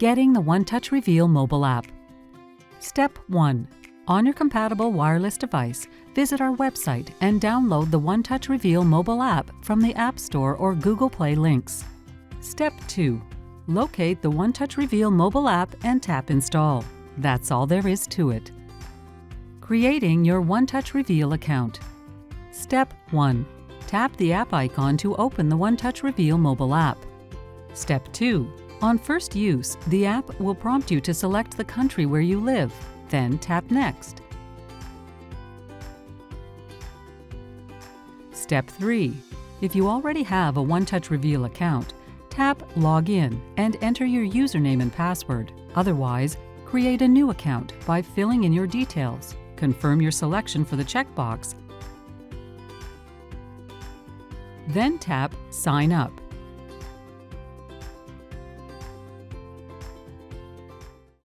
Getting the OneTouch Reveal mobile app. Step 1. On your compatible wireless device, visit our website and download the OneTouch Reveal mobile app from the App Store or Google Play links. Step 2. Locate the OneTouch Reveal mobile app and tap Install. That's all there is to it. Creating your OneTouch Reveal account. Step 1. Tap the app icon to open the OneTouch Reveal mobile app. Step 2. On first use, the app will prompt you to select the country where you live, then tap Next. Step 3. If you already have a OneTouch Reveal account, tap Login and enter your username and password. Otherwise, create a new account by filling in your details. Confirm your selection for the checkbox, then tap Sign Up.